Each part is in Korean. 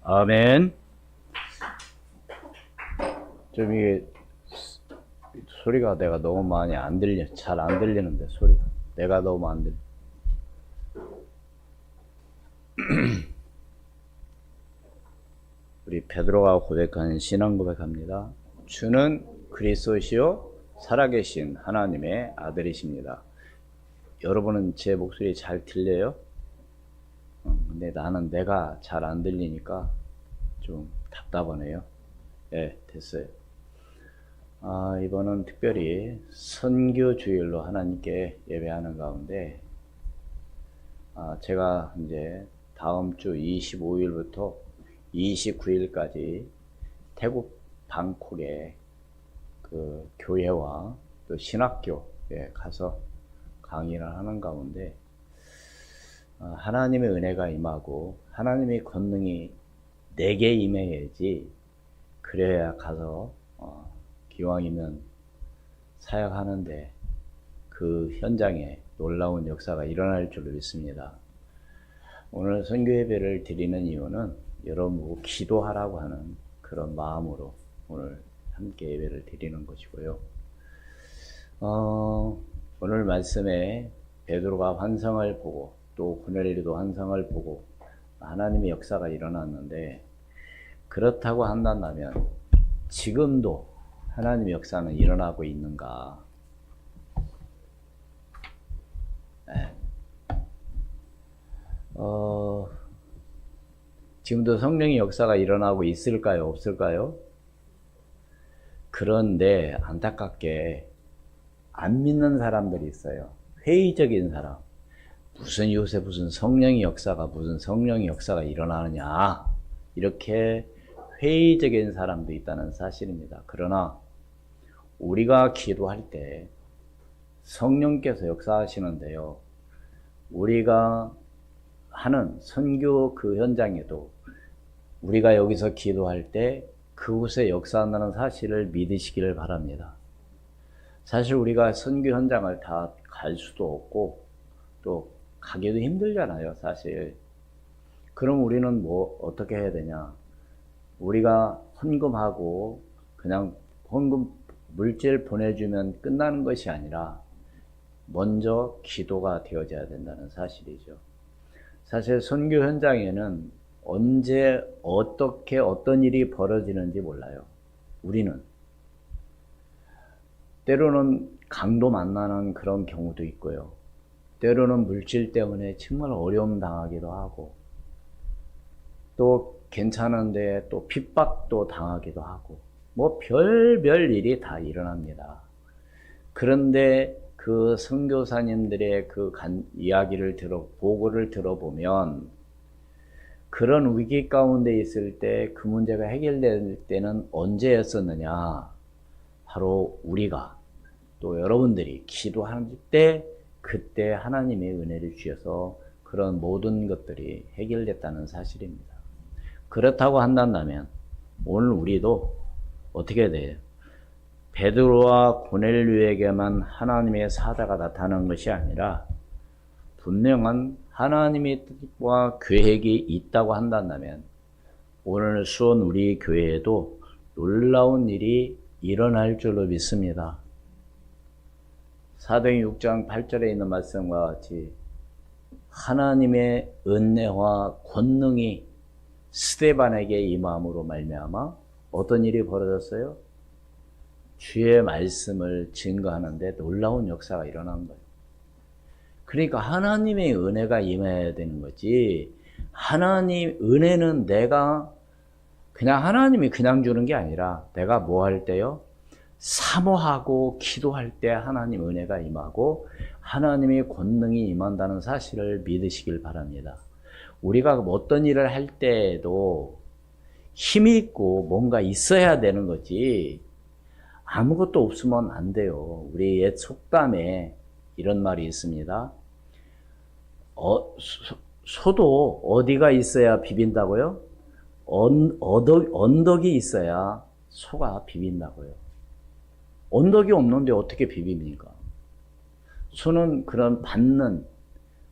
아멘. 좀 이게 소리가 내가 너무 많이 안 들려, 잘 안 들리는데 소리가 내가 너무 안 들려. 우리 베드로가 고백하는 신앙 고백합니다. 주는 그리스도시요 살아계신 하나님의 아들이십니다. 여러분은 제 목소리 잘 들려요? 근데 나는 내가 잘 안 들리니까 좀 답답하네요. 네, 됐어요. 이번은 특별히 선교 주일로 하나님께 예배하는 가운데, 제가 이제 다음 주 25일부터 29일까지 태국 방콕에 그 교회와 또 신학교에 가서 강의를 하는 가운데, 하나님의 은혜가 임하고 하나님의 권능이 내게 임해야지, 그래야 가서 기왕이면 사역하는데 그 현장에 놀라운 역사가 일어날 줄로 믿습니다. 오늘 선교 예배를 드리는 이유는 여러분 보고 기도하라고 하는 그런 마음으로 오늘 함께 예배를 드리는 것이고요. 오늘 말씀에 베드로가 환상을 보고 또 고넬료도 환상을 보고 하나님의 역사가 일어났는데, 그렇다고 한다면 지금도 하나님의 역사는 일어나고 있는가? 네. 지금도 성령의 역사가 일어나고 있을까요? 없을까요? 그런데 안타깝게 안 믿는 사람들이 있어요. 회의적인 사람. 요새 무슨 성령의 역사가 일어나느냐, 이렇게 회의적인 사람도 있다는 사실입니다. 그러나 우리가 기도할 때 성령께서 역사하시는데요, 우리가 하는 선교 그 현장에도 우리가 여기서 기도할 때 그곳에 역사한다는 사실을 믿으시기를 바랍니다. 사실 우리가 선교 현장을 다 갈 수도 없고 또 가기도 힘들잖아요, 사실. 그럼 우리는 어떻게 해야 되냐? 우리가 헌금하고 그냥 헌금 물질 보내주면 끝나는 것이 아니라 먼저 기도가 되어져야 된다는 사실이죠. 사실 선교 현장에는 언제 어떻게 어떤 일이 벌어지는지 몰라요. 우리는 때로는 강도 만나는 그런 경우도 있고요, 때로는 물질 때문에 정말 어려움 당하기도 하고, 또 괜찮은데 또 핍박도 당하기도 하고, 별별 일이 다 일어납니다. 그런데 그 선교사님들의 그 이야기를 보고를 들어보면, 그런 위기 가운데 있을 때 그 문제가 해결될 때는 언제였었느냐? 바로 우리가 또 여러분들이 기도할 때, 그때 하나님의 은혜를 주셔서 그런 모든 것들이 해결됐다는 사실입니다. 그렇다고 한다면 오늘 우리도 어떻게 돼요? 베드로와 고넬료에게만 하나님의 사자가 나타난 것이 아니라 분명한 하나님의 뜻과 계획이 있다고 한다면 오늘 수원 우리 교회에도 놀라운 일이 일어날 줄로 믿습니다. 사도행 6장 8절에 있는 말씀과 같이 하나님의 은혜와 권능이 스데반에게 임함으로 말미암아 어떤 일이 벌어졌어요? 주의 말씀을 증거하는데 놀라운 역사가 일어난 거예요. 그러니까 하나님의 은혜가 임해야 되는 거지, 하나님 은혜는 내가 그냥 하나님이 그냥 주는 게 아니라 내가 뭐 할 때요? 사모하고 기도할 때 하나님 은혜가 임하고 하나님의 권능이 임한다는 사실을 믿으시길 바랍니다. 우리가 어떤 일을 할 때에도 힘이 있고 뭔가 있어야 되는 거지, 아무것도 없으면 안 돼요. 우리 옛 속담에 이런 말이 있습니다. 소도 어디가 있어야 비빈다고요? 언덕이 있어야 소가 비빈다고요. 언덕이 없는데 어떻게 비빕니까? 소는 그런 받는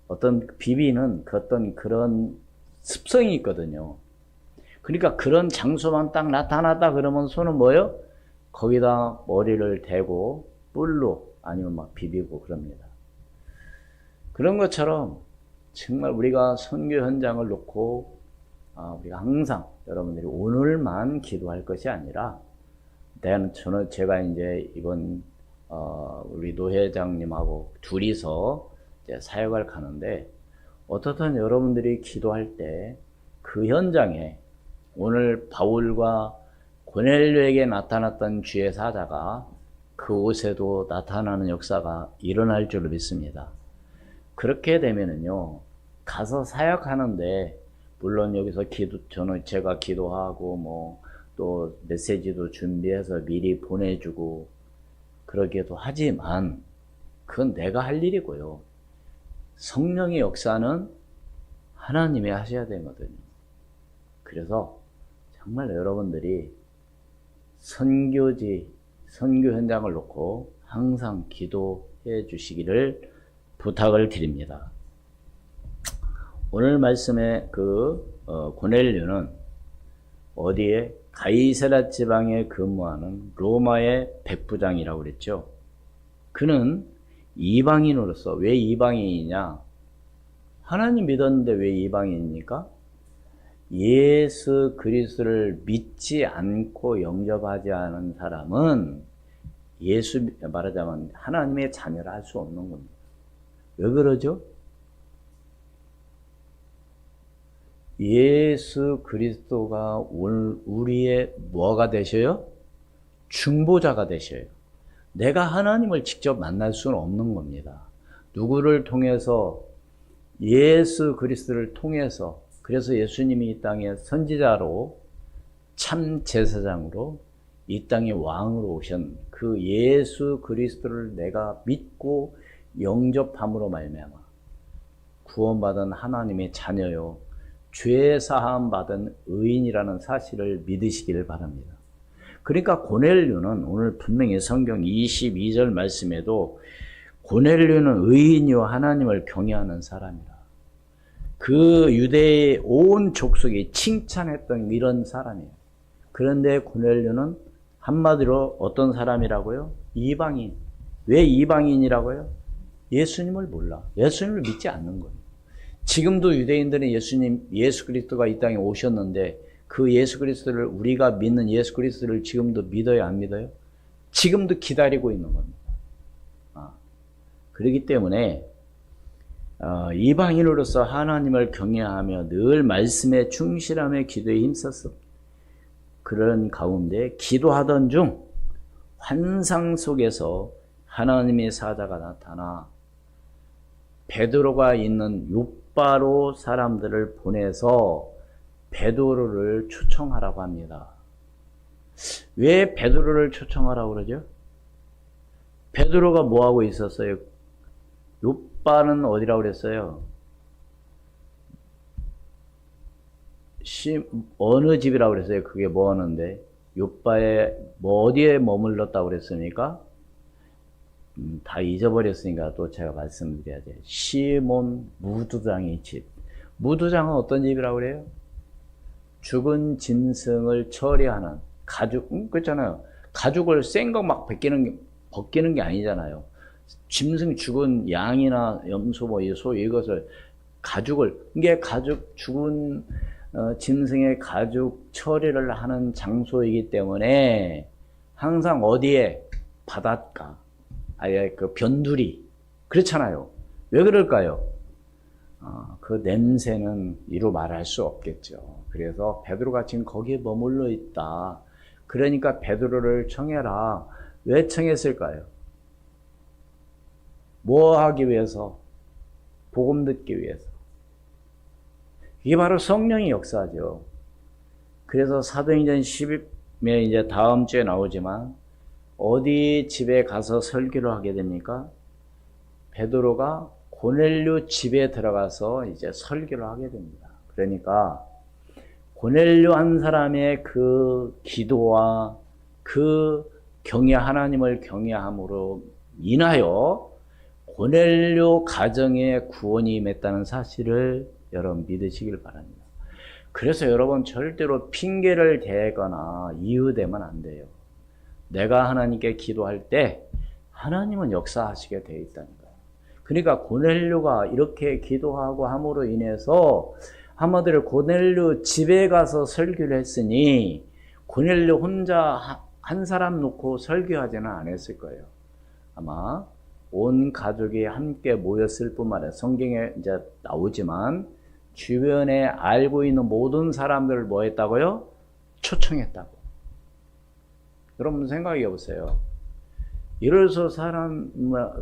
어떤 비비는 어떤 그런 습성이 있거든요. 그러니까 그런 장소만 딱 나타났다 그러면 손은 뭐예요? 거기다 머리를 대고 뿔로 아니면 막 비비고 그럽니다. 그런 것처럼 정말 우리가 선교 현장을 놓고 우리가 항상 여러분들이 오늘만 기도할 것이 아니라 제가 이제 이번 우리 노회장님하고 둘이서 이제 사역을 가는데 어떻든 여러분들이 기도할 때 그 현장에 오늘 바울과 고넬료에게 나타났던 주의 사자가 그 옷에도 나타나는 역사가 일어날 줄로 믿습니다. 그렇게 되면은요, 가서 사역하는데 물론 여기서 제가 기도하고 또 메시지도 준비해서 미리 보내주고 그러기도 하지만 그건 내가 할 일이고요. 성령의 역사는 하나님이 하셔야 되거든요. 그래서 정말 여러분들이 선교 현장을 놓고 항상 기도해 주시기를 부탁을 드립니다. 오늘 말씀의 고넬료는 어디에? 가이사랴 지방에 근무하는 로마의 백부장이라고 그랬죠. 그는 이방인으로서, 왜 이방인이냐? 하나님 믿었는데 왜 이방인입니까? 예수 그리스도를 믿지 않고 영접하지 않은 사람은 말하자면 하나님의 자녀를 할 수 없는 겁니다. 왜 그러죠? 예수 그리스도가 우리의 뭐가 되셔요? 중보자가 되셔요. 내가 하나님을 직접 만날 수는 없는 겁니다. 누구를 통해서? 예수 그리스도를 통해서. 그래서 예수님이 이 땅에 선지자로 참 제사장으로 이 땅에 왕으로 오신 그 예수 그리스도를 내가 믿고 영접함으로 말미암아 구원받은 하나님의 자녀요 죄 사함 받은 의인이라는 사실을 믿으시기를 바랍니다. 그러니까 고넬료는 오늘 분명히 성경 22절 말씀에도 고넬료는 의인이요 하나님을 경외하는 사람이라. 그 유대의 온 족속이 칭찬했던 이런 사람이에요. 그런데 고넬료는 한마디로 어떤 사람이라고요? 이방인. 왜 이방인이라고요? 예수님을 몰라. 예수님을 믿지 않는 거예요. 지금도 유대인들은 예수 그리스도가 이 땅에 오셨는데 그 예수 그리스도를 우리가 믿는 예수 그리스도를 지금도 믿어요, 안 믿어요? 지금도 기다리고 있는 겁니다. 그렇기 때문에 이방인으로서 하나님을 경외하며 늘 말씀에 충실하며 기도에 힘썼어. 그런 가운데 기도하던 중 환상 속에서 하나님의 사자가 나타나 베드로가 있는 욥바로 사람들을 보내서 베드로를 초청하라고 합니다. 왜 베드로를 초청하라고 그러죠? 베드로가 뭐하고 있었어요? 욥바는 어디라고 그랬어요? 어느 집이라고 그랬어요? 그게 뭐 하는데? 욥바에 어디에 머물렀다고 그랬습니까? 다 잊어버렸으니까 또 제가 말씀드려야 돼요. 시몬 무두장의 집. 무두장은 어떤 집이라고 그래요? 죽은 짐승을 처리하는 가죽, 그렇잖아요. 가죽을 센 거 막 벗기는 게 아니잖아요. 짐승 죽은 양이나 염소, 소 이것을 이게 죽은 짐승의 가죽 처리를 하는 장소이기 때문에 항상 어디에? 바닷가, 아예 그 변두리. 그렇잖아요. 왜 그럴까요? 그 냄새는 이루 말할 수 없겠죠. 그래서 베드로가 지금 거기에 머물러 있다. 그러니까 베드로를 청해라. 왜 청했을까요? 뭐 하기 위해서? 복음 듣기 위해서. 이게 바로 성령의 역사죠. 그래서 사도행전 10에 이제 다음 주에 나오지만 어디 집에 가서 설교를 하게 됩니까? 베드로가 고넬료 집에 들어가서 이제 설교를 하게 됩니다. 그러니까 고넬료 한 사람의 그 기도와 그 하나님을 경외함으로 인하여 고넬료 가정에 구원이 임했다는 사실을 여러분 믿으시길 바랍니다. 그래서 여러분 절대로 핑계를 대거나 이유대면 안 돼요. 내가 하나님께 기도할 때 하나님은 역사하시게 되어 있다니까요. 그러니까 고넬료가 이렇게 기도하고 함으로 인해서 한마디로 고넬료 집에 가서 설교를 했으니 고넬료 혼자 한 사람 놓고 설교하지는 않았을 거예요. 아마 온 가족이 함께 모였을 뿐만 아니라 성경에 이제 나오지만 주변에 알고 있는 모든 사람들을 뭐 했다고요? 초청했다고. 여러분 생각해 보세요. 이래서 사람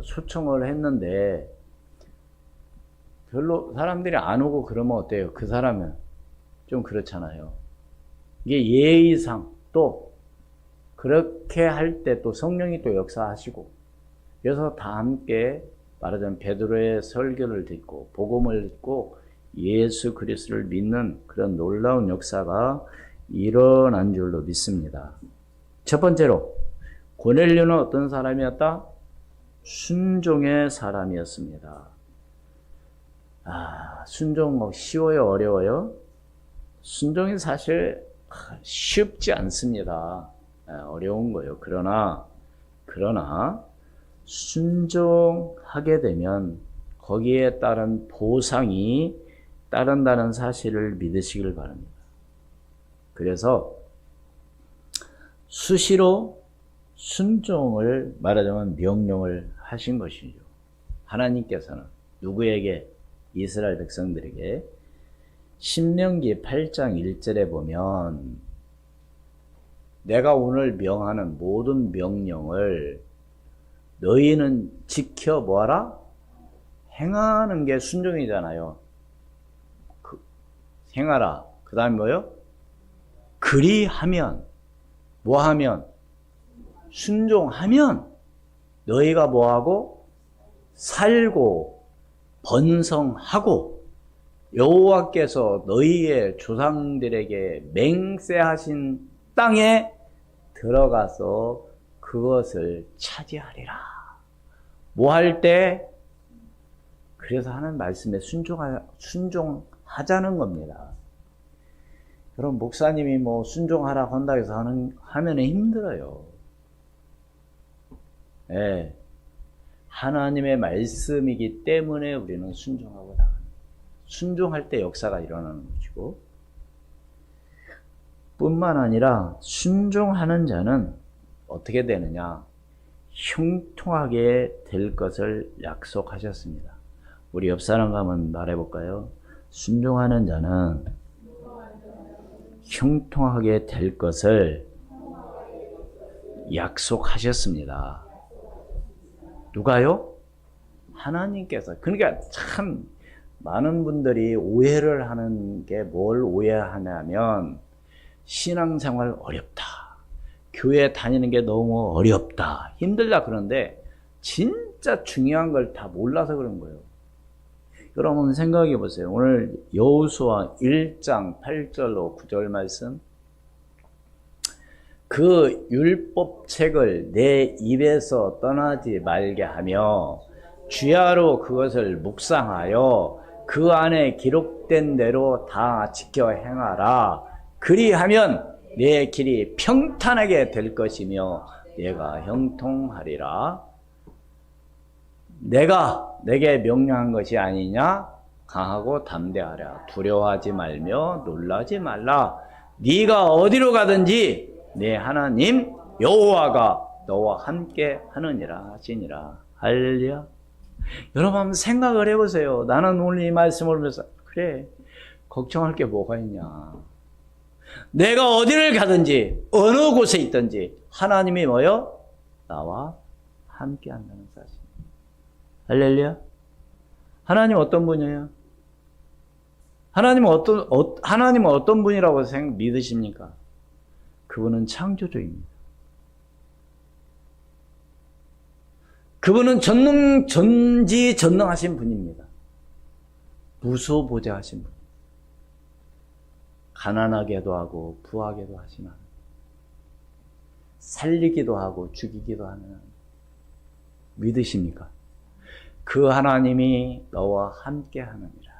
초청을 했는데 별로 사람들이 안 오고 그러면 어때요? 그 사람은 좀 그렇잖아요. 이게 예의상 또 그렇게 할 때 또 성령이 또 역사하시고 그래서 다 함께 말하자면 베드로의 설교를 듣고 복음을 듣고 예수 그리스도를 믿는 그런 놀라운 역사가 일어난 줄로 믿습니다. 첫 번째로 고넬료는 어떤 사람이었다? 순종의 사람이었습니다. 순종 쉬워요? 어려워요? 순종이 사실 쉽지 않습니다. 어려운 거예요. 그러나 순종하게 되면 거기에 따른 보상이 따른다는 사실을 믿으시길 바랍니다. 그래서 수시로 순종을 말하자면 명령을 하신 것이죠. 하나님께서는 누구에게? 이스라엘 백성들에게. 신명기 8장 1절에 보면 내가 오늘 명하는 모든 명령을 너희는 지켜 뭐하라? 행하는 게 순종이잖아요. 행하라. 그 다음에 뭐요? 그리하면 뭐하면? 순종하면 너희가 뭐하고? 살고 번성하고 여호와께서 너희의 조상들에게 맹세하신 땅에 들어가서 그것을 차지하리라. 뭐 할 때? 그래서 하는 말씀에 순종하자는 겁니다. 여러분 목사님이 뭐 순종하라고 한다고 해서 하면 힘들어요. 예. 하나님의 말씀이기 때문에 우리는 순종하고 나갑니다. 순종할 때 역사가 일어나는 것이고 뿐만 아니라 순종하는 자는 어떻게 되느냐? 형통하게 될 것을 약속하셨습니다. 우리 옆 사람과 한번 말해볼까요? 순종하는 자는 형통하게 될 것을 약속하셨습니다. 누가요? 하나님께서. 그러니까 참 많은 분들이 오해를 하는 게 뭘 오해하냐면 신앙생활 어렵다. 교회 다니는 게 너무 어렵다. 힘들다 그런데 진짜 중요한 걸 다 몰라서 그런 거예요. 여러분 생각해 보세요. 오늘 여호수아 1장 8절로 9절 말씀. 그 율법책을 내 입에서 떠나지 말게 하며 주야로 그것을 묵상하여 그 안에 기록된 대로 다 지켜 행하라. 그리하면 내 길이 평탄하게 될 것이며 내가 형통하리라. 내가 내게 명령한 것이 아니냐? 강하고 담대하라. 두려워하지 말며 놀라지 말라. 네가 어디로 가든지 내 하나님 여호와가 너와 함께 하느니라 하시니라. 할렐루야. 여러분 한번 생각을 해보세요. 나는 오늘 이 말씀을 보면서 그래 걱정할 게 뭐가 있냐. 내가 어디를 가든지 어느 곳에 있든지 하나님이 뭐요? 나와 함께 한다는 사실. 할렐루야. 하나님 어떤 분이에요? 하나님은 어떤 분이라고 믿으십니까? 그분은 창조주입니다. 그분은 전지전능하신 분입니다. 무소보좌하신 분. 가난하게도 하고 부하게도 하시는 하나님. 살리기도 하고 죽이기도 하는 하나님. 믿으십니까? 그 하나님이 너와 함께 하느니라.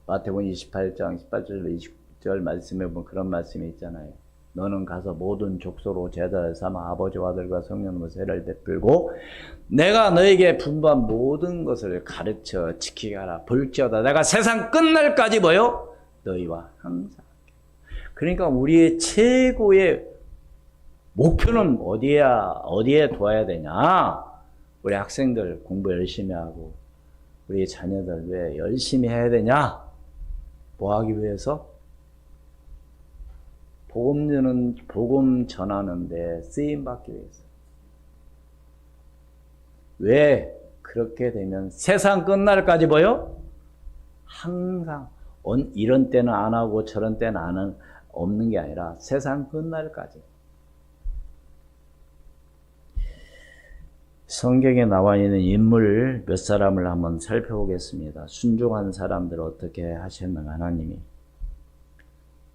마태복음 28장 18절로 20절 말씀에 보면 그런 말씀이 있잖아요. 너는 가서 모든 족속으로 제자를 삼아 아버지와 아들과 성령으로 세례를 베풀고 내가 너에게 분부한 모든 것을 가르쳐 지키게 하라. 볼지어다 내가 세상 끝날까지 뭐요? 너희와 항상. 그러니까 우리의 최고의 목표는 어디에 둬야 되냐? 우리 학생들 공부 열심히 하고 우리 자녀들 왜 열심히 해야 되냐? 뭐 하기 위해서? 복음 전하는데 쓰임 받기 위해서. 왜? 그렇게 되면 세상 끝날까지 뭐요? 항상 이런 때는 안 하고 저런 때는 안 없는 게 아니라 세상 끝날까지. 성경에 나와 있는 인물 몇 사람을 한번 살펴보겠습니다. 순종한 사람들을 어떻게 하셨는가 하나님이.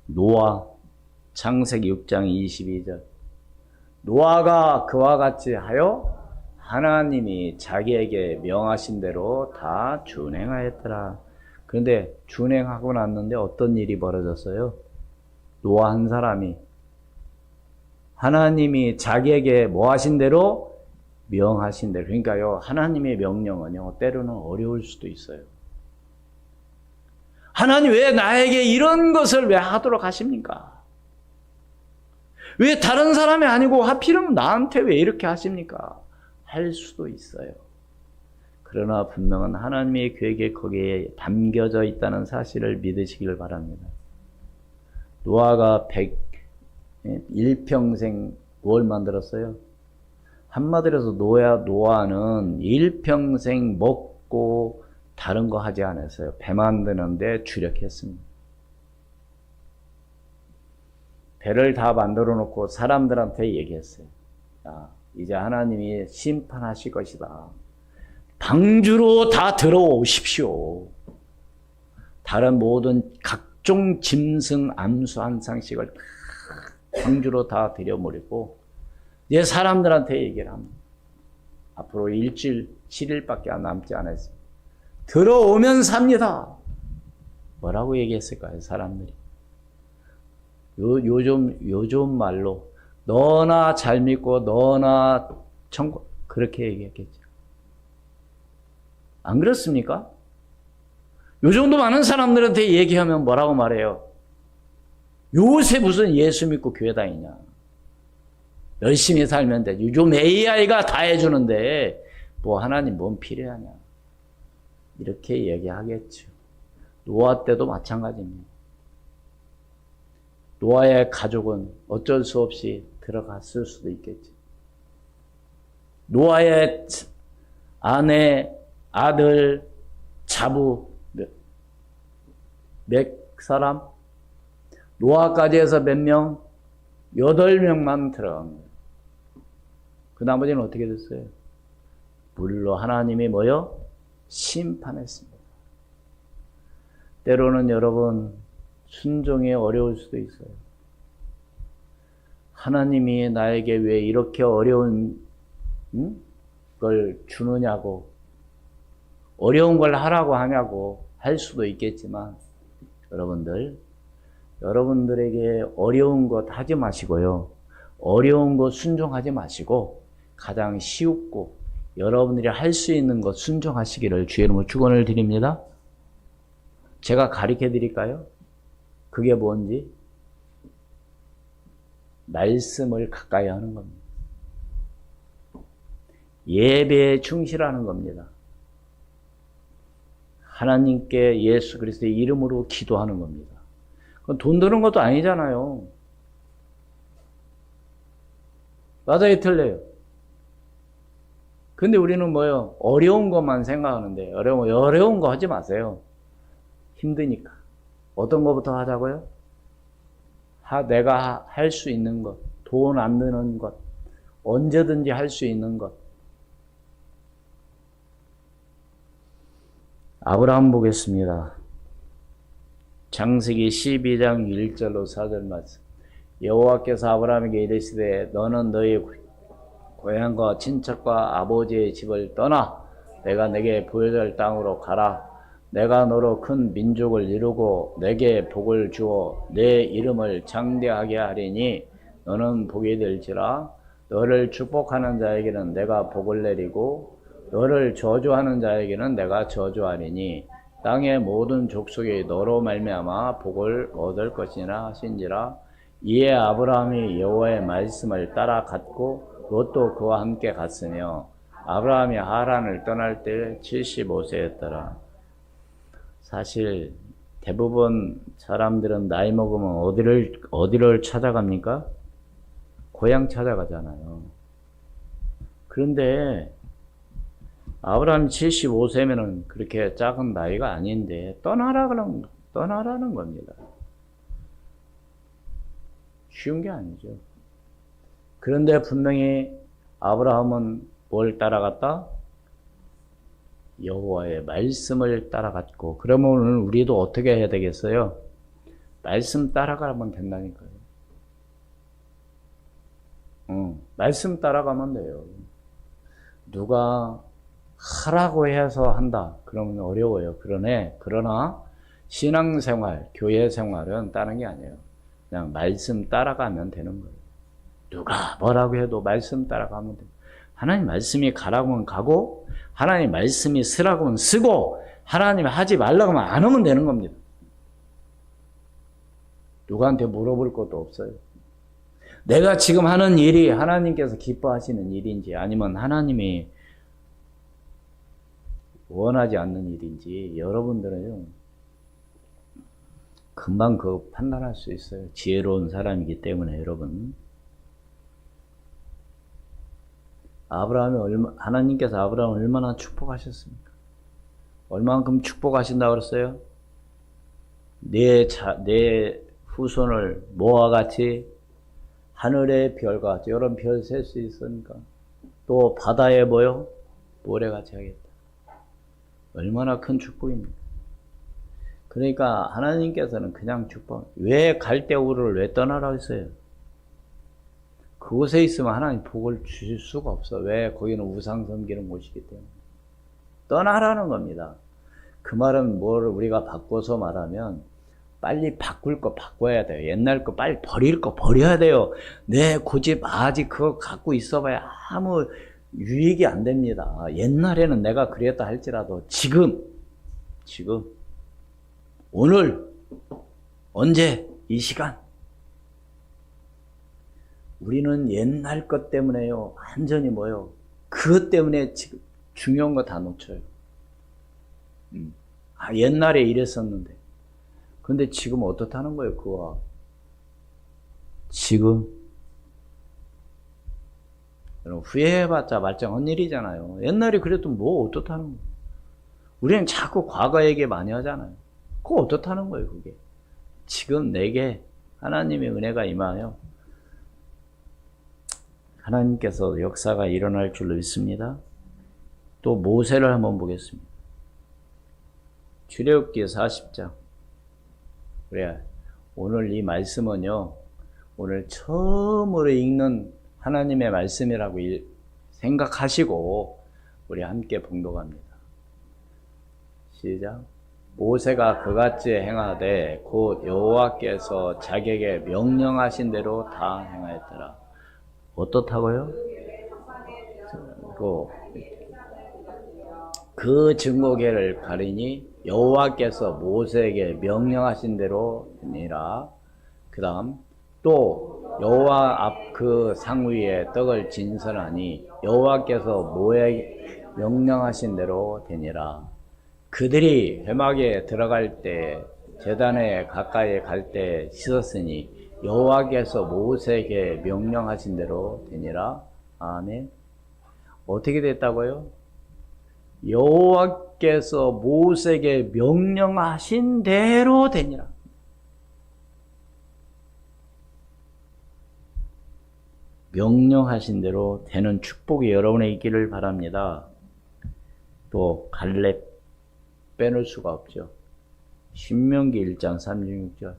노아 창세기 6장 22절. 노아가 그와 같이 하여 하나님이 자기에게 명하신 대로 다 준행하였더라. 그런데 준행하고 났는데 어떤 일이 벌어졌어요? 노아 한 사람이 하나님이 자기에게 뭐 하신 대로? 명하신 대로. 그러니까요, 하나님의 명령은요, 때로는 어려울 수도 있어요. 하나님 왜 나에게 이런 것을 왜 하도록 하십니까? 왜 다른 사람이 아니고 하필이면 나한테 왜 이렇게 하십니까? 할 수도 있어요. 그러나 분명한 하나님의 계획에 거기에 담겨져 있다는 사실을 믿으시길 바랍니다. 노아가 1평생 뭘 만들었어요? 한마디로 해서 노아는 일평생 먹고 다른 거 하지 않았어요. 배 만드는데 주력했습니다. 배를 다 만들어 놓고 사람들한테 얘기했어요. 야, 이제 하나님이 심판하실 것이다. 방주로 다 들어오십시오. 다른 모든 각종 짐승, 암수 한 상씩을 다 방주로 다 들여버리고 이제 사람들한테 얘기를 합니다. 앞으로 일주일, 7일밖에 남지 않았습니다. 들어오면 삽니다. 뭐라고 얘기했을까요, 사람들이? 요즘 말로 너나 잘 믿고 너나 천국 그렇게 얘기했겠죠. 안 그렇습니까? 요 정도 많은 사람들한테 얘기하면 뭐라고 말해요? 요새 무슨 예수 믿고 교회 다니냐? 열심히 살면 돼. 요즘 AI가 다 해주는데 뭐 하나님 뭔 필요하냐? 이렇게 얘기하겠죠. 노아 때도 마찬가지입니다. 노아의 가족은 어쩔 수 없이 들어갔을 수도 있겠죠. 노아의 아내, 아들, 자부 몇 사람? 노아까지 해서 몇 명? 8명만 들어간 거예요. 그 나머지는 어떻게 됐어요? 물로 하나님이 뭐요? 심판했습니다. 때로는 여러분 순종이 어려울 수도 있어요. 하나님이 나에게 왜 이렇게 어려운 걸 주느냐고, 어려운 걸 하라고 하냐고 할 수도 있겠지만 여러분들에게 어려운 것 하지 마시고요. 어려운 것 순종하지 마시고 가장 쉽고 여러분들이 할 수 있는 것 순종하시기를 주의 이름으로 축원을 드립니다. 제가 가르쳐 드릴까요? 그게 뭔지? 말씀을 가까이 하는 겁니다. 예배에 충실하는 겁니다. 하나님께 예수 그리스도의 이름으로 기도하는 겁니다. 그건 돈 드는 것도 아니잖아요. 맞아요, 틀려요? 근데 우리는 뭐요? 어려운 것만 생각하는데, 어려운 거 하지 마세요. 힘드니까. 어떤 것부터 하자고요? 내가 할 수 있는 것, 돈 안 드는 것, 언제든지 할 수 있는 것. 아브라함 보겠습니다. 창세기 12장 1절로 4절 말씀. 여호와께서 아브라함에게 이르시되 너는 너희 고향과 친척과 아버지의 집을 떠나 내가 내게 보여줄 땅으로 가라. 내가 너로 큰 민족을 이루고 내게 복을 주어 내 이름을 장대하게 하리니 너는 복이 될지라. 너를 축복하는 자에게는 내가 복을 내리고 너를 저주하는 자에게는 내가 저주하리니 땅의 모든 족속이 너로 말미암아 복을 얻을 것이나 하신지라. 이에 아브라함이 여호와의 말씀을 따라갔고 롯도 그와 함께 갔으며 아브라함이 하란을 떠날 때 75세였더라. 사실 대부분 사람들은 나이 먹으면 어디를 찾아갑니까? 고향 찾아가잖아요. 그런데 아브라함 75세면은 그렇게 작은 나이가 아닌데 떠나라는 겁니다. 쉬운 게 아니죠. 그런데 분명히 아브라함은 뭘 따라갔다? 여호와의 말씀을 따라갔고, 그러면 오늘 우리도 어떻게 해야 되겠어요? 말씀 따라가면 된다니까요. 말씀 따라가면 돼요. 누가 하라고 해서 한다 그러면 어려워요. 그러나 신앙생활, 교회생활은 다른 게 아니에요. 그냥 말씀 따라가면 되는 거예요. 누가 뭐라고 해도 말씀 따라가면 돼요. 하나님 말씀이 가라고 하면 가고, 하나님 말씀이 쓰라고 하면 쓰고, 하나님이 하지 말라고 하면 안 하면 되는 겁니다. 누구한테 물어볼 것도 없어요. 내가 지금 하는 일이 하나님께서 기뻐하시는 일인지 아니면 하나님이 원하지 않는 일인지 여러분들은 금방 그거 판단할 수 있어요. 지혜로운 사람이기 때문에. 여러분, 하나님께서 아브라함을 얼마나 축복하셨습니까? 얼마만큼 축복하신다고 그랬어요? 내 후손을 뭐와 같이? 하늘의 별과 같이. 여러분, 별 셀 수 있습니까? 또 바다에 뭐요? 모래같이 하겠다. 얼마나 큰 축복입니까? 그러니까 하나님께서는 그냥 축복. 왜 갈대우르를 왜 떠나라고 했어요? 그곳에 있으면 하나님 복을 주실 수가 없어. 왜? 거기는 우상 섬기는 곳이기 때문에. 떠나라는 겁니다. 그 말은 뭘 우리가 바꿔서 말하면 빨리 바꿀 거 바꿔야 돼요. 옛날 거 빨리 버릴 거 버려야 돼요. 내 고집 아직 그거 갖고 있어봐야 아무 유익이 안 됩니다. 옛날에는 내가 그랬다 할지라도 지금 오늘 언제 이 시간 우리는 옛날 것 때문에요. 완전히 뭐요? 그것 때문에 지금 중요한 거 다 놓쳐요. 옛날에 이랬었는데. 근데 지금 어떻다는 거예요, 그거? 지금? 여러분, 후회해봤자 말짱한 일이잖아요. 옛날에 그래도 뭐 어떻다는 거예요? 우리는 자꾸 과거 얘기 많이 하잖아요. 그거 어떻다는 거예요, 그게? 지금 내게 하나님의 은혜가 임하여 하나님께서 역사가 일어날 줄로 믿습니다. 또 모세를 한번 보겠습니다. 출애굽기 40장. 그래, 오늘 이 말씀은요, 오늘 처음으로 읽는 하나님의 말씀이라고 생각하시고 우리 함께 봉독합니다. 시작. 모세가 그같이 행하되 곧 여호와께서 자기에게 명령하신 대로 다 행하였더라. 어떻다고요? 그 증거궤를 가리니 여호와께서 모세에게 명령하신 대로 되니라. 그 다음 또 여호와 앞 그 상 위에 떡을 진설하니 여호와께서 모세에게 명령하신 대로 되니라. 그들이 회막에 들어갈 때 제단에 가까이 갈 때 씻었으니 여호와께서 모세에게 명령하신 대로 되니라. 아멘. 어떻게 됐다고요? 여호와께서 모세에게 명령하신 대로 되니라. 명령하신 대로 되는 축복이 여러분의 있기를 바랍니다. 또 갈렙 빼놓을 수가 없죠. 신명기 1장 36절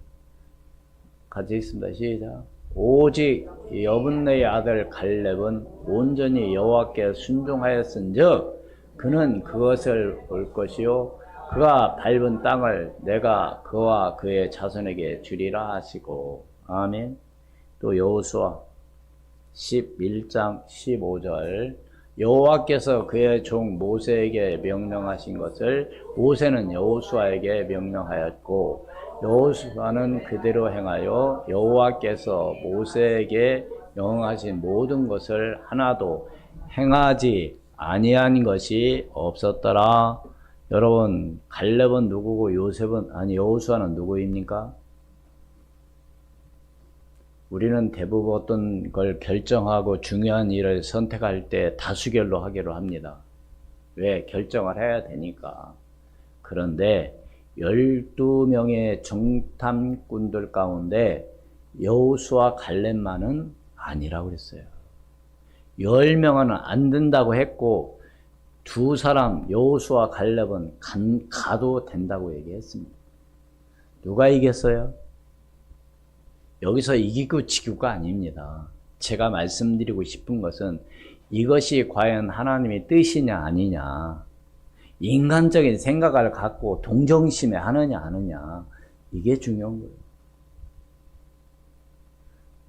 같이 있습니다. 시작. 오직 여분네의 아들 갈렙은 온전히 여호와께 순종하였은즉 그는 그것을 볼 것이요 그가 밟은 땅을 내가 그와 그의 자손에게 주리라 하시고. 아멘. 또 여호수아 11장 15절 여호와께서 그의 종 모세에게 명령하신 것을 모세는 여호수아에게 명령하였고 여호수아는 그대로 행하여 여호와께서 모세에게 명령하신 모든 것을 하나도 행하지 아니한 것이 없었더라. 여러분, 갈렙은 누구고 여호수아는 누구입니까? 우리는 대부분 어떤 걸 결정하고 중요한 일을 선택할 때 다수결로 하기로 합니다. 왜? 결정을 해야 되니까. 그런데 12명의 정탐꾼들 가운데 여호수아 갈렙만은 아니라고 그랬어요. 10명은 안 된다고 했고 두 사람 여호수아 갈렙은 가도 된다고 얘기했습니다. 누가 이겼어요? 여기서 이기고 지고가 아닙니다. 제가 말씀드리고 싶은 것은 이것이 과연 하나님의 뜻이냐 아니냐, 인간적인 생각을 갖고 동정심에 하느냐 안 하느냐, 이게 중요한 거예요.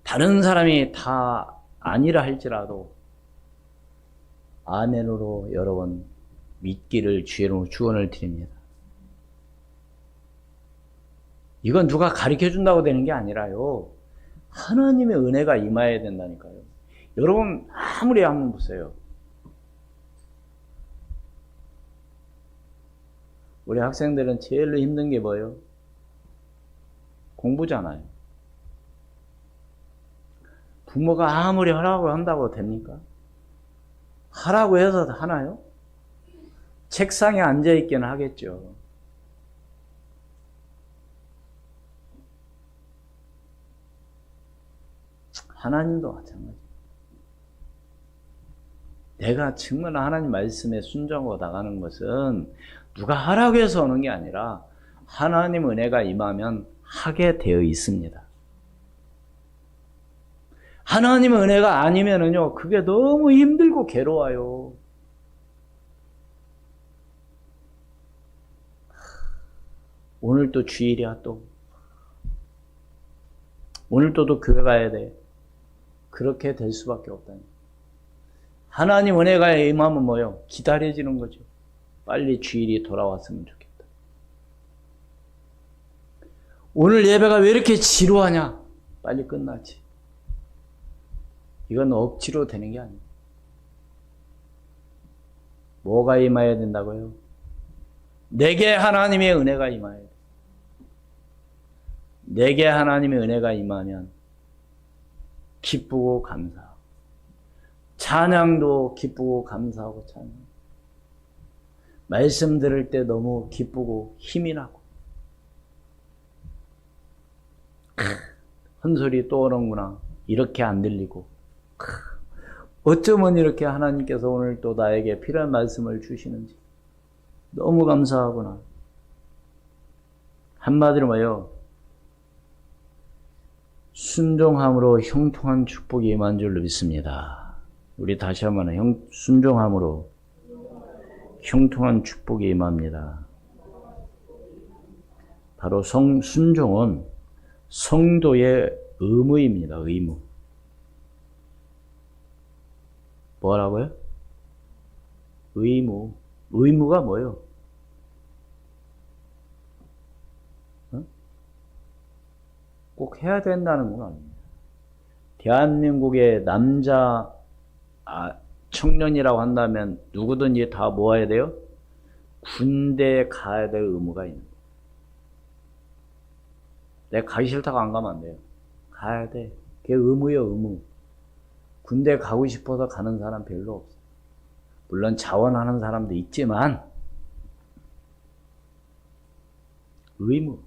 다른 사람이 다 아니라 할지라도 아멘으로 여러분 믿기를 주의로 축원을 드립니다. 이건 누가 가르쳐 준다고 되는 게 아니라요, 하나님의 은혜가 임해야 된다니까요. 여러분 아무리 한번 보세요. 우리 학생들은 제일 힘든 게 뭐예요? 공부잖아요. 부모가 아무리 하라고 한다고 됩니까? 하라고 해서 하나요? 책상에 앉아있기는 하겠죠. 하나님도 마찬가지. 내가 정말 하나님 말씀에 순종하고 나가는 것은 누가 하라고 해서 오는 게 아니라 하나님 은혜가 임하면 하게 되어 있습니다. 하나님 은혜가 아니면은요, 그게 너무 힘들고 괴로워요. 오늘 또 주일이야, 또. 오늘 또 교회 가야 돼. 그렇게 될 수밖에 없다니. 하나님 은혜가 임하면 뭐요? 기다려지는 거죠. 빨리 주일이 돌아왔으면 좋겠다. 오늘 예배가 왜 이렇게 지루하냐? 빨리 끝나지. 이건 억지로 되는 게 아니에요. 뭐가 임해야 된다고요? 내게 하나님의 은혜가 임해야 돼. 내게 하나님의 은혜가 임하면 기쁘고 감사하고, 찬양도 기쁘고 감사하고 찬양. 말씀 들을 때 너무 기쁘고 힘이 나고, 헛소리 또 오는구나, 이렇게 안 들리고, 어쩌면 이렇게 하나님께서 오늘 또 나에게 필요한 말씀을 주시는지 너무 감사하구나. 한마디로 뭐예요? 순종함으로 형통한 축복이 임한 줄로 믿습니다. 우리 다시 한번 순종함으로 형통한 축복이 임합니다. 바로 순종은 성도의 의무입니다. 의무. 뭐라고요? 의무. 의무가 뭐예요? 꼭 해야 된다는 건 아닙니다. 대한민국의 남자 청년이라고 한다면 누구든지 다 모아야 돼요? 군대에 가야 될 의무가 있는 거예요. 내가 가기 싫다고 안 가면 안 돼요. 가야 돼. 그게 의무예요, 의무. 군대 가고 싶어서 가는 사람 별로 없어요. 물론 자원하는 사람도 있지만 의무.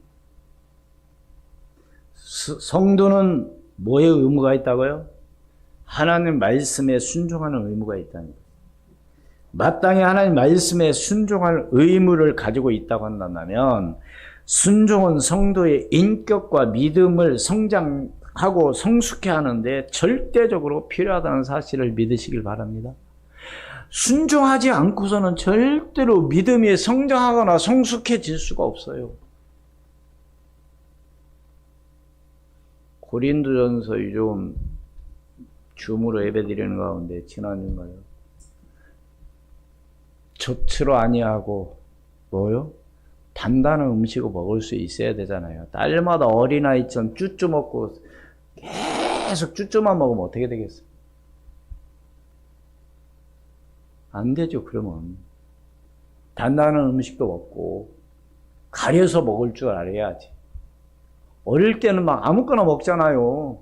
성도는 뭐의 의무가 있다고요? 하나님 말씀에 순종하는 의무가 있다는 거예요. 마땅히 하나님 말씀에 순종할 의무를 가지고 있다고 한다면, 순종은 성도의 인격과 믿음을 성장하고 성숙해 하는데 절대적으로 필요하다는 사실을 믿으시길 바랍니다. 순종하지 않고서는 절대로 믿음이 성장하거나 성숙해질 수가 없어요. 고린도전서 좀 줌으로 예배드리는 가운데 지난주인가요? 젖으로 아니하고 뭐요? 단단한 음식을 먹을 수 있어야 되잖아요. 딸마다 어린아이처럼 쭈쭈 먹고 계속 쭈쭈만 먹으면 어떻게 되겠어요? 안 되죠. 그러면 단단한 음식도 먹고 가려서 먹을 줄 알아야지. 어릴 때는 막 아무거나 먹잖아요.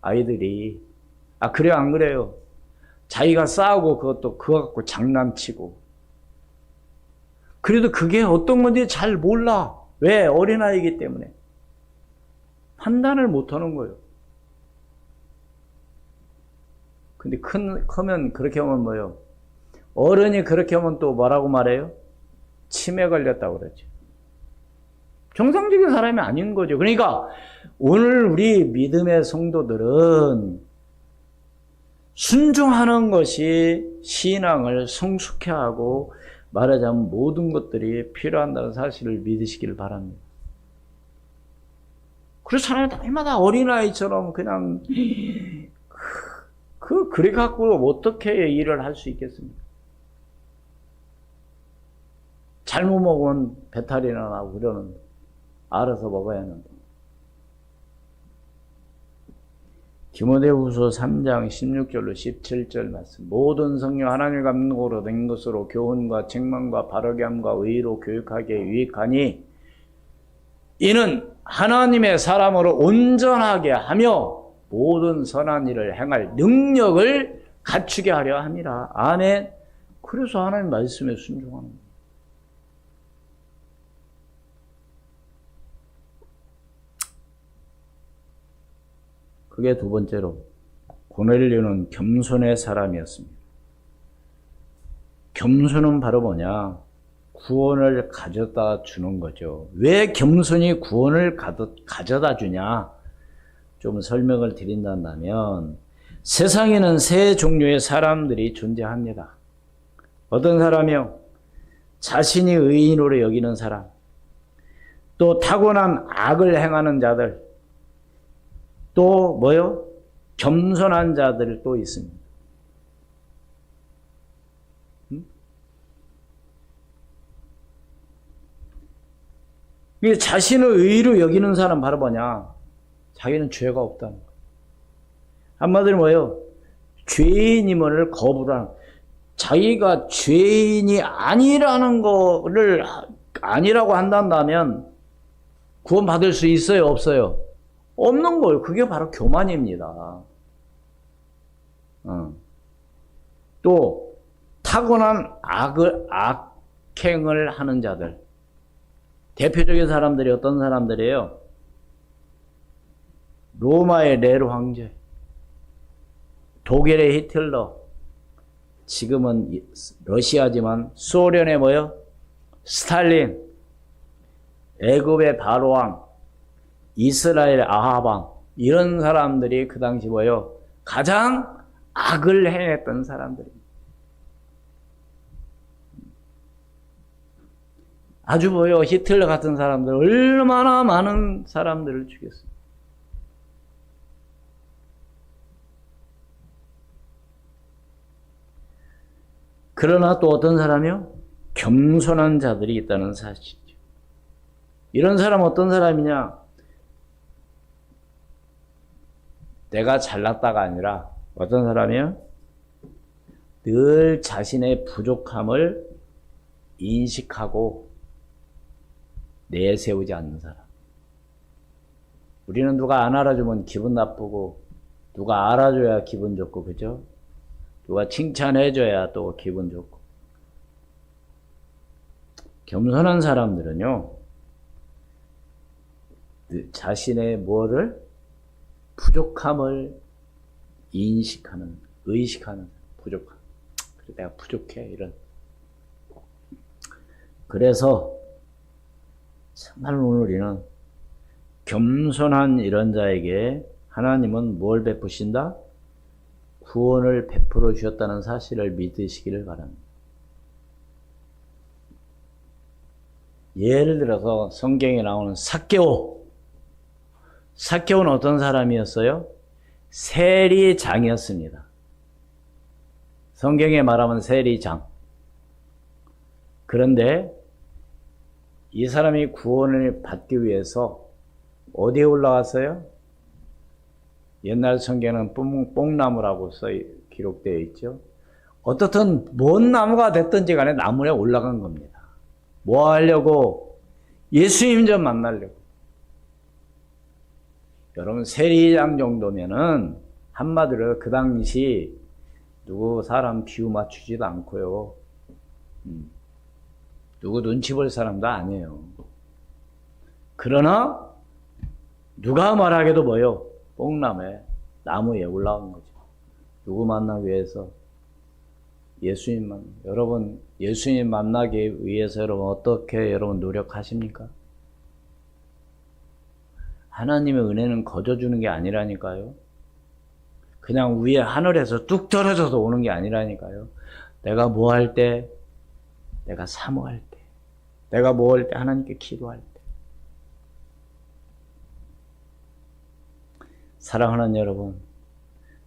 아이들이. 아, 그래요? 안 그래요? 자기가 싸우고 그것도 그거 갖고 장난치고. 그래도 그게 어떤 건지 잘 몰라. 왜? 어린아이이기 때문에. 판단을 못하는 거예요. 근데 크면 그렇게 하면 뭐예요? 어른이 그렇게 하면 또 뭐라고 말해요? 치매 걸렸다고 그러죠. 정상적인 사람이 아닌 거죠. 그러니까 오늘 우리 믿음의 성도들은 순종하는 것이 신앙을 성숙해 하고 말하자면 모든 것들이 필요한다는 사실을 믿으시길 바랍니다. 그렇잖아요. 날마다 어린아이처럼 그냥 그래 갖고 어떻게 일을 할 수 있겠습니까? 잘못 먹으면 배탈이나 나고 그러는데 알아서 먹어야 하는데. 디모데후서 3장 16절로 17절 말씀. 모든 성령 하나님의 감동으로 된 것으로 교훈과 책망과 바르게 함과 의로 교육하기에 유익하니 이는 하나님의 사람으로 온전하게 하며 모든 선한 일을 행할 능력을 갖추게 하려 함이라. 아멘. 그래서 하나님 말씀에 순종하는 거예요. 그게 두 번째로 고넬료는 겸손의 사람이었습니다. 겸손은 바로 뭐냐? 구원을 가져다 주는 거죠. 왜 겸손이 구원을 가져다 주냐? 좀 설명을 드린다면 세상에는 세 종류의 사람들이 존재합니다. 어떤 사람이요? 자신이 의인으로 여기는 사람, 또 타고난 악을 행하는 자들, 또 뭐요? 겸손한 자들 또 있습니다. 자신을 의로 여기는 사람 바로 뭐냐? 자기는 죄가 없다는 거. 한마디로 뭐예요? 죄인임을 거부하는, 자기가 죄인이 아니라는 거를 아니라고 한다면 구원받을 수 있어요? 없어요? 없는 거예요. 그게 바로 교만입니다. 또 타고난 악행을 하는 자들. 대표적인 사람들이 어떤 사람들이에요? 로마의 네로 황제, 독일의 히틀러, 지금은 러시아지만 소련의 뭐요? 스탈린, 애굽의 바로왕, 이스라엘의 아하방, 이런 사람들이 그 당시 뭐요? 가장 악을 행했던 사람들입니다. 아주 뭐요? 히틀러 같은 사람들 얼마나 많은 사람들을 죽였어요. 그러나 또 어떤 사람이요? 겸손한 자들이 있다는 사실이죠. 이런 사람은 어떤 사람이냐? 내가 잘났다가 아니라 어떤 사람이요? 늘 자신의 부족함을 인식하고 내세우지 않는 사람. 우리는 누가 안 알아주면 기분 나쁘고 누가 알아줘야 기분 좋고, 그죠? 누가 칭찬해줘야 또 기분 좋고. 겸손한 사람들은요, 자신의 뭐를? 부족함을 인식하는, 의식하는 부족함. 그래, 내가 부족해, 이런. 그래서 정말 오늘 우리는 겸손한 이런 자에게 하나님은 뭘 베푸신다? 구원을 베풀어 주셨다는 사실을 믿으시기를 바랍니다. 예를 들어서 성경에 나오는 삭개오. 삭개오는 어떤 사람이었어요? 세리장이었습니다. 성경에 말하면 세리장. 그런데 이 사람이 구원을 받기 위해서 어디에 올라갔어요? 옛날 성경에는 뽕나무라고 기록되어 있죠. 어떻든 뭔 나무가 됐든지 간에 나무에 올라간 겁니다. 뭐 하려고? 예수님 좀 만나려고. 여러분 세리장 정도면은 한마디로 그 당시 누구 사람 비유 맞추지도 않고요. 누구 눈치 볼 사람도 아니에요. 그러나 누가 말하기도 뭐요? 뽕나무에 나무에 올라간 거죠. 누구 만나기 위해서? 예수님 만나. 여러분 예수님 만나기 위해서 여러분 어떻게 여러분 노력하십니까? 하나님의 은혜는 거저 주는 게 아니라니까요. 그냥 위에 하늘에서 뚝 떨어져서 오는 게 아니라니까요. 내가 뭐 할 때, 내가 사모할 때, 내가 뭐 할 때 하나님께 기도할 때. 사랑하는 여러분,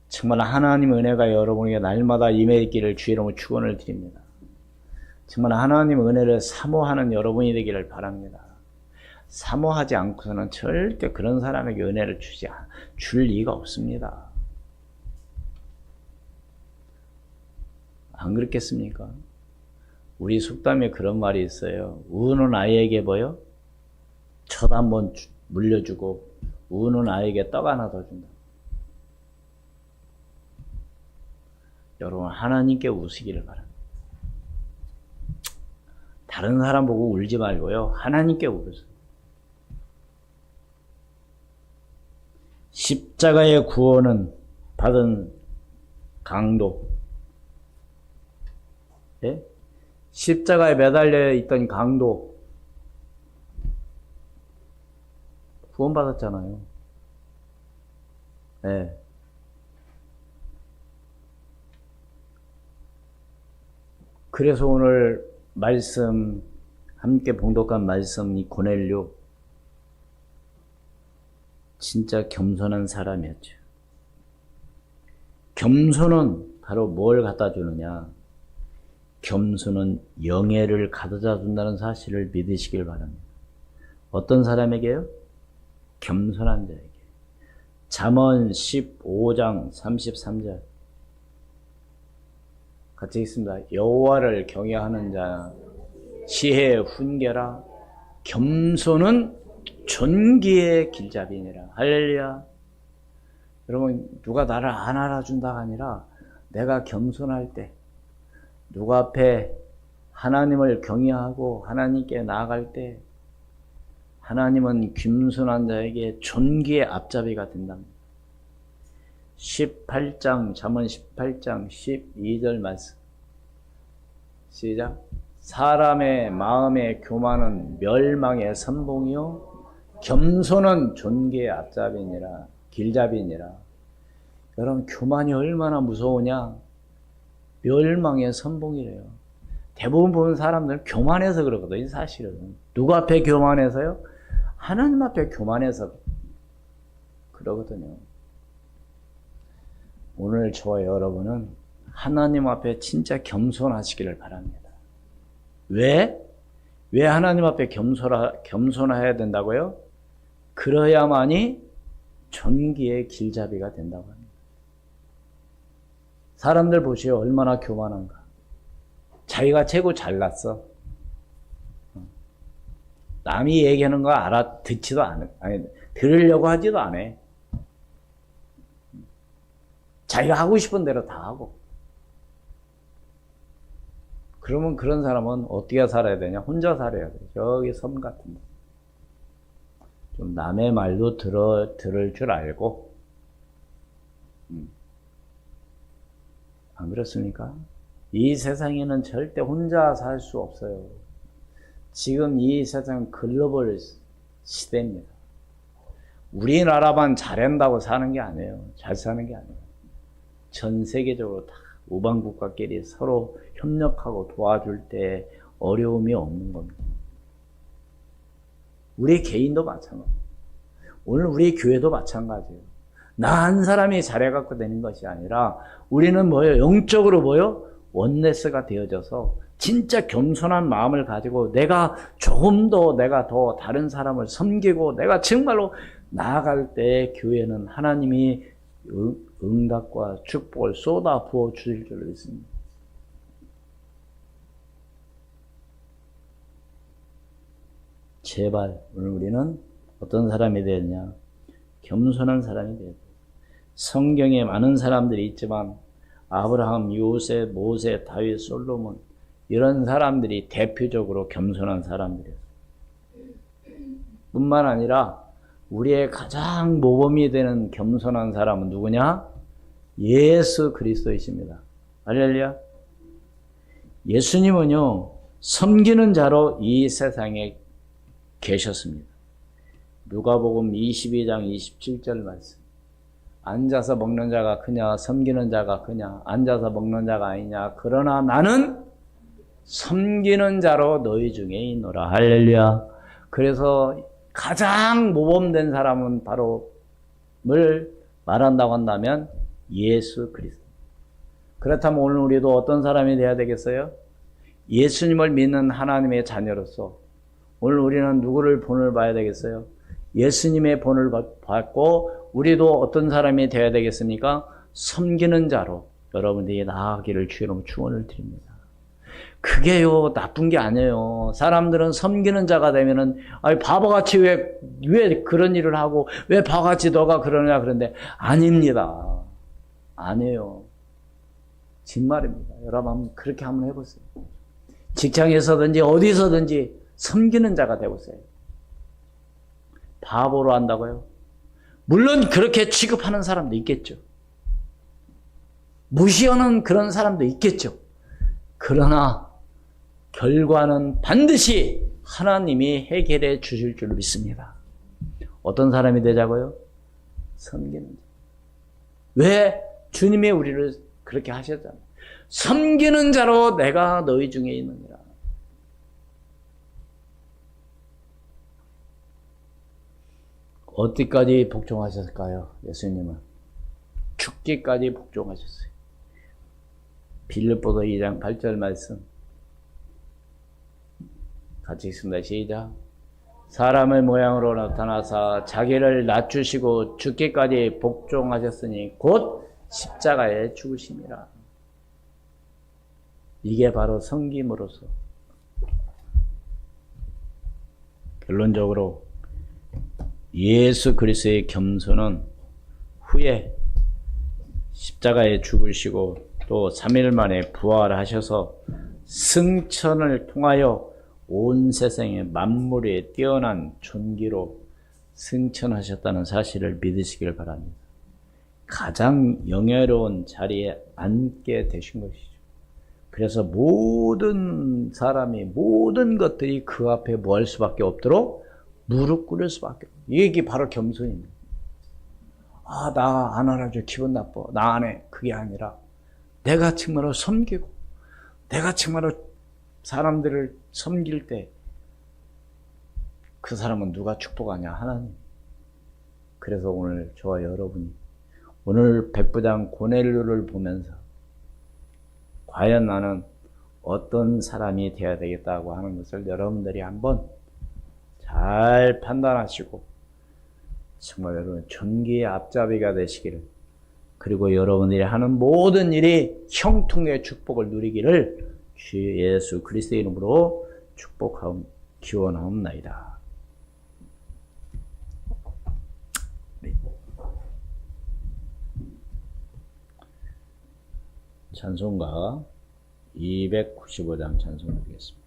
정말 하나님의 은혜가 여러분에게 날마다 임해있기를 주의 이름으로 축원을 드립니다. 정말 하나님의 은혜를 사모하는 여러분이 되기를 바랍니다. 사모하지 않고서는 절대 그런 사람에게 은혜를 줄 리가 없습니다. 안 그렇겠습니까? 우리 속담에 그런 말이 있어요. 우는 아이에게 뭐요? 첫 한번 물려주고 우는 아이에게 떡 하나 더 준다. 여러분 하나님께 우시기를 바랍니다. 다른 사람 보고 울지 말고요. 하나님께 울으세요. 십자가의 구원은 받은 강도. 예? 십자가에 매달려 있던 강도 구원받았잖아요. 예. 그래서 오늘 말씀 함께 봉독한 말씀 이 고넬료 진짜 겸손한 사람이었죠. 겸손은 바로 뭘 갖다 주느냐? 겸손은 영예를 가져다 준다는 사실을 믿으시길 바랍니다. 어떤 사람에게요? 겸손한 자에게. 잠언 15장 33절 같이 읽습니다. 여호와를 경외하는 자 지혜의 훈계라 겸손은 존귀의 길잡이니라. 할렐루야. 여러분 누가 나를 안 알아준다가 아니라 내가 겸손할 때 누구 앞에 하나님을 경외하고 하나님께 나아갈 때 하나님은 겸손한 자에게 존귀의 앞잡이가 된답니다. 18장 잠언 18장 12절 말씀 시작. 사람의 마음의 교만은 멸망의 선봉이요 겸손은 존귀의 앞잡이니라. 길잡이니라. 여러분 교만이 얼마나 무서우냐? 멸망의 선봉이래요. 대부분 보는 사람들은 교만해서 그러거든요. 사실은 누구 앞에 교만해서요? 하나님 앞에 교만해서 그러거든요. 오늘 저와 여러분은 하나님 앞에 진짜 겸손하시기를 바랍니다. 왜? 왜 하나님 앞에 겸손해야 된다고요? 그러야만이 존귀의 길잡이가 된다고 합니다. 사람들 보시오. 얼마나 교만한가. 자기가 최고 잘났어. 남이 얘기하는 거 알아듣지도 않아. 아니, 들으려고 하지도 않아. 자기가 하고 싶은 대로 다 하고. 그러면 그런 사람은 어떻게 살아야 되냐? 혼자 살아야 돼. 저기 섬 같은 데. 좀 남의 말도 들을 줄 알고. 안 그렇습니까? 이 세상에는 절대 혼자 살 수 없어요. 지금 이 세상은 글로벌 시대입니다. 우리나라만 잘한다고 사는 게 아니에요. 잘 사는 게 아니에요. 전 세계적으로 다 우방국가끼리 서로 협력하고 도와줄 때 어려움이 없는 겁니다. 우리 개인도 마찬가지예요. 오늘 우리 교회도 마찬가지예요. 나 한 사람이 잘해갖고 되는 것이 아니라 우리는 뭐예요? 영적으로 뭐예요? 원네스가 되어져서 진짜 겸손한 마음을 가지고 내가 조금 더 내가 더 다른 사람을 섬기고 내가 정말로 나아갈 때 교회는 하나님이 응답과 축복을 쏟아 부어 주실 줄 믿습니다. 제발 오늘 우리는 어떤 사람이 되느냐? 겸손한 사람이 되어야 돼요. 성경에 많은 사람들이 있지만 아브라함, 요셉, 모세, 다윗, 솔로몬 이런 사람들이 대표적으로 겸손한 사람들이었어요. 뿐만 아니라 우리의 가장 모범이 되는 겸손한 사람은 누구냐? 예수 그리스도이십니다. 할렐루야. 예수님은요, 섬기는 자로 이 세상에 계셨습니다. 누가복음 22장 27절 말씀. 앉아서 먹는 자가 크냐, 섬기는 자가 크냐, 앉아서 먹는 자가 아니냐. 그러나 나는 섬기는 자로 너희 중에 있노라. 할렐루야. 그래서 가장 모범된 사람은 바로 뭘 말한다고 한다면 예수 그리스도. 그렇다면 오늘 우리도 어떤 사람이 되어야 되겠어요? 예수님을 믿는 하나님의 자녀로서 오늘 우리는 누구를 본을 봐야 되겠어요? 예수님의 본을 받고 우리도 어떤 사람이 되어야 되겠습니까? 섬기는 자로 여러분들이 나아가기를 주의 축원을 드립니다. 그게요 나쁜 게 아니에요. 사람들은 섬기는 자가 되면은 아니 바보같이 왜 그런 일을 하고 왜 바보같이 너가 그러냐 그런데 아닙니다. 아니에요. 진말입니다. 여러분 한번 그렇게 한번 해보세요. 직장에서든지 어디서든지 섬기는 자가 되보세요. 바보로 한다고요? 물론 그렇게 취급하는 사람도 있겠죠. 무시하는 그런 사람도 있겠죠. 그러나 결과는 반드시 하나님이 해결해 주실 줄 믿습니다. 어떤 사람이 되자고요? 섬기는 자. 왜? 주님이 우리를 그렇게 하셨잖아요. 섬기는 자로 내가 너희 중에 있느니라. 어디까지 복종하셨을까요? 예수님은 죽기까지 복종하셨어요. 빌립보서 2장 8절 말씀 같이 읽습니다. 시작. 사람의 모양으로 나타나사 자기를 낮추시고 죽기까지 복종하셨으니 곧 십자가에 죽으심이라. 이게 바로 섬김으로서 결론적으로 예수 그리스도의 겸손은 후에 십자가에 죽으시고 또 3일 만에 부활하셔서 승천을 통하여 온 세상의 만물에 뛰어난 존귀로 승천하셨다는 사실을 믿으시길 바랍니다. 가장 영예로운 자리에 앉게 되신 것이죠. 그래서 모든 사람이 모든 것들이 그 앞에 뭐 할 수밖에 없도록 무릎 꿇을 수밖에 없어요. 이게 바로 겸손입니다. 아, 나 안 알아줘. 기분 나빠. 나 안 해. 그게 아니라 내가 정말로 섬기고 내가 정말로 사람들을 섬길 때 그 사람은 누가 축복하냐? 하나님. 그래서 오늘 저와 여러분이 오늘 백부장 고넬료를 보면서 과연 나는 어떤 사람이 되어야 되겠다고 하는 것을 여러분들이 한번 잘 판단하시고 정말 여러분 존귀의 앞잡이가 되시기를, 그리고 여러분들이 하는 모든 일이 형통의 축복을 누리기를 주 예수 그리스도의 이름으로 축복하옵 기원하옵나이다. 네. 찬송가 295장 찬송 드리겠습니다.